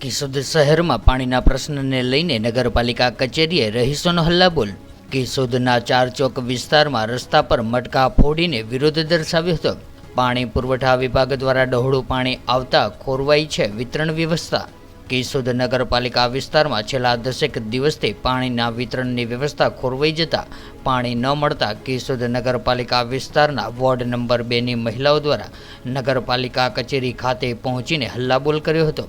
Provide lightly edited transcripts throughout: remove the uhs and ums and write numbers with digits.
કેશોદ શહેરમાં પાણીના પ્રશ્નને લઈને નગરપાલિકા કચેરીએ રહીશોનો હલ્લાબોલ। કેશોદના ચાર ચોક વિસ્તારમાં રસ્તા પર મટકા ફોડીને વિરોધ દર્શાવ્યો હતો। પાણી પુરવઠા વિભાગ દ્વારા ડહોળું પાણી આવતા ખોરવાઈ છે વિતરણ વ્યવસ્થા। કેશોદ નગરપાલિકા વિસ્તારમાં છેલ્લા 10 દિવસથી પાણીના વિતરણની વ્યવસ્થા ખોરવાઈ જતા પાણી ન મળતા કેશોદ નગરપાલિકા વિસ્તારના વોર્ડ નંબર 2ની મહિલાઓ દ્વારા નગરપાલિકા કચેરી ખાતે પહોંચીને હલ્લાબોલ કર્યો હતો।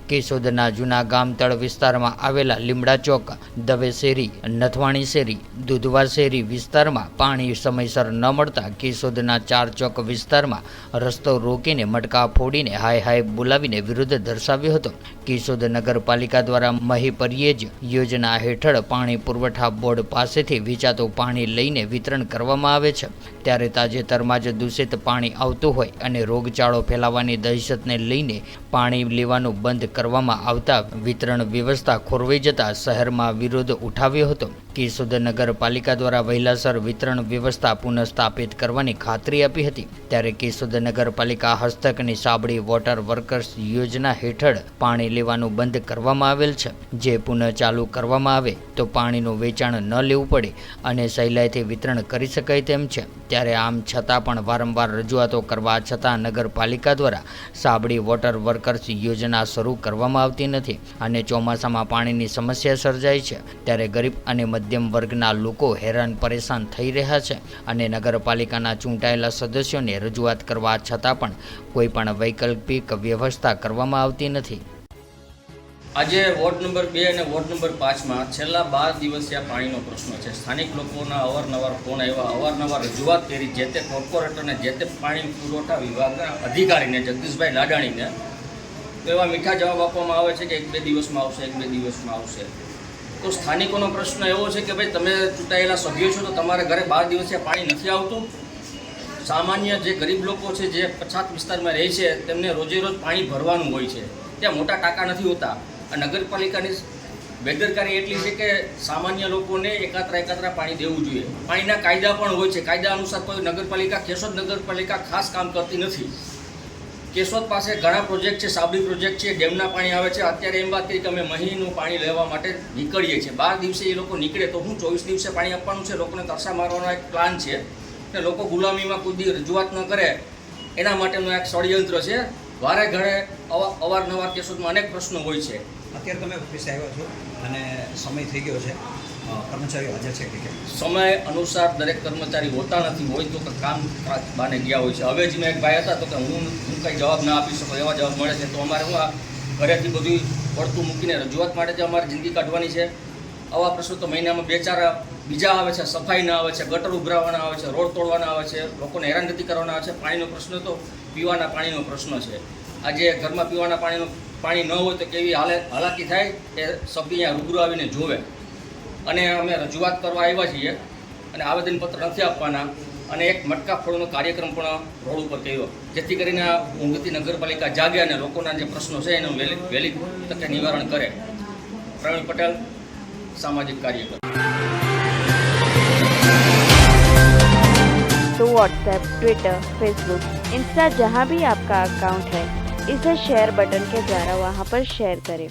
કેશોદના જૂના ગામતળ વિસ્તારમાં આવેલા લીમડા ચોક, દવે શેરી, નથવાણી શેરી, દૂધવા શેરી વિસ્તારમાં પાણી સમયસર ન મળતા કેશોદના ચાર ચોક વિસ્તારમાં રસ્તો રોકીને મટકા ફોડીને હાય હાય બોલાવીને વિરોધ દર્શાવ્યો હતો। કેશોદ નગરપાલિકા દ્વારા મહીપરિયેજ યોજના હેઠળ પાણી પુરવઠા બોર્ડ પાસેથી વેચાતું પાણી લઈને વિતરણ કરવામાં આવે છે, ત્યારે તાજેતરમાં જ દૂષિત પાણી આવતું હોય અને રોગચાળો ફેલાવાની દહેશતને લઈને પાણી લેવાનું બંધ કરવામાં આવતા વિતરણ વ્યવસ્થા ખોરવાઈ જતા શહેરમાં વિરોધ ઉઠાવ્યો હતો। કેશોદ નગરપાલિકા દ્વારા વહેલાસર વિતરણ વ્યવસ્થા પુનઃસ્થાપિત કરવાની ખાતરી આપી હતી, ત્યારે કેશોદ નગરપાલિકા હસ્તકની સાબડી વોટર વર્કર્સ યોજના હેઠળ પાણી લેવાનું બંધ કરવામાં આવેલ છે, જે પુનઃ ચાલુ કરવામાં આવે તો પાણીનું વેચાણ ન લેવું પડે અને સહેલાઈથી વિતરણ કરી શકાય તેમ છે। ત્યારે આમ છતાં પણ વારંવાર રજૂઆતો કરવા છતાં નગરપાલિકા દ્વારા સાબડી વોટર વર્કર્સ યોજના શરૂ કરવામાં આવતી નથી અને ચોમાસામાં પાણીની સમસ્યા સર્જાય છે, ત્યારે ગરીબ અને મધ્યમ વર્ગના લોકો હેરાન પરેશાન થઈ રહ્યા છે અને નગરપાલિકાના ચૂંટાયેલા સદસ્યોને રજૂઆત કરવા છતાં પણ કોઈ પણ વૈકલ્પિક વ્યવસ્થા કરવામાં આવતી નથી। આજે વોર્ડ નંબર 2 અને વોર્ડ નંબર 5માં છેલ્લા 12 દિવસથી આ પાણીનો પ્રશ્ન છે। સ્થાનિક લોકોના અવારનવાર ફોન આવ્યા, અવારનવાર રજૂઆત કરી જે તે કોર્પોરેટરને, જે તે પાણી પુરવઠા વિભાગના અધિકારીને જગદીશભાઈ લાડાણીને તો એવા મીઠા જવાબ આપવામાં આવે છે કે 1-2 દિવસમાં આવશે, 1-2 દિવસમાં આવશે। તો સ્થાનિકોનો પ્રશ્ન એવો છે કે ભાઈ તમે ચૂંટાયેલા સભ્યો છો તો તમારા ઘરે 12 દિવસથી પાણી નથી આવતું। સામાન્ય જે ગરીબ લોકો છે, જે પછાત વિસ્તારમાં રહે છે, તેમને રોજે રોજ પાણી ભરવાનું હોય છે, ત્યાં મોટા ટાંકા નથી હોતા। આ નગરપાલિકાની બેદરકારી એટલી છે કે સામાન્ય લોકોને એકાત્રા પાણી દેવું જોઈએ। પાણીના કાયદા પણ હોય છે, કાયદા અનુસાર કોઈ નગરપાલિકા, કેશોદ નગરપાલિકા ખાસ કામ કરતી નથી। કેશોદ પાસે ઘણા પ્રોજેક્ટ છે, સાબડી પ્રોજેક્ટ છે, ડેમના પાણી આવે છે। અત્યારે એમ વાત કરી કે અમે મહીનું પાણી લેવા માટે નીકળીએ છીએ, 12 દિવસે એ લોકો નીકળે તો હું 24 દિવસે પાણી આપવાનું છે? લોકોને તરસા મારવાનો એક પ્લાન છે અને લોકો ગુલામીમાં કોઈ દી રજૂઆત ન કરે એના માટેનું એક ષડયંત્ર છે। વારે ઘરે અવારનવાર કેશોદમાં અનેક પ્રશ્નો હોય છે। અત્યારે તમે ઓફિસે આવ્યા છો અને સમય થઈ ગયો છે, કર્મચારીઓ હાજર છે કે કેમ? સમય અનુસાર દરેક કર્મચારી હોતા નથી, હોય તો કામ બાને ગયા હોય છે। હવે જ મેં એક ભાઈ હતા તો કે હું કંઈ જવાબ ના આપી શકું એવા જવાબ મળે છે, તો અમારે હું આ ઘરેથી બધું પડતું મૂકીને રજૂઆત માટે જ અમારે જિંદગી કાઢવાની છે। આવા પ્રશ્નો તો મહિનામાં 2-4 બીજા આવે છે, સફાઈના આવે છે, ગટર ઉભરાવાના આવે છે, રોડ તોડવાના આવે છે, લોકોને હેરાનગતિ કરવાના આવે છે। પાણીનો પ્રશ્ન તો પીવાના પાણીનો પ્રશ્ન છે। આજે ઘરમાં પીવાના પાણી ન હોય તો કેવી હાલાકી થાય એ સભ્ય અહીંયા રૂબરૂ આવીને જોવે। અને અમે રજૂઆત કરવા આવ્યા છીએ અને આવેદનપત્ર નથી આપવાના અને એક મટકા ફોડવાનો કાર્યક્રમ પણ રોડ ઉપર કર્યો, જેથી કરીને આ ઊંઘતી નગરપાલિકા જાગે અને લોકોના જે પ્રશ્નો છે એનું વહેલી તકે નિવારણ કરે। પ્રવીણ પટેલ, सामाजिक कार्यकर्ता। तो व्हाट्सएप, ट्विटर, फेसबुक, इंस्टा जहाँ भी आपका अकाउंट है, इसे शेयर बटन के द्वारा वहाँ पर शेयर करें।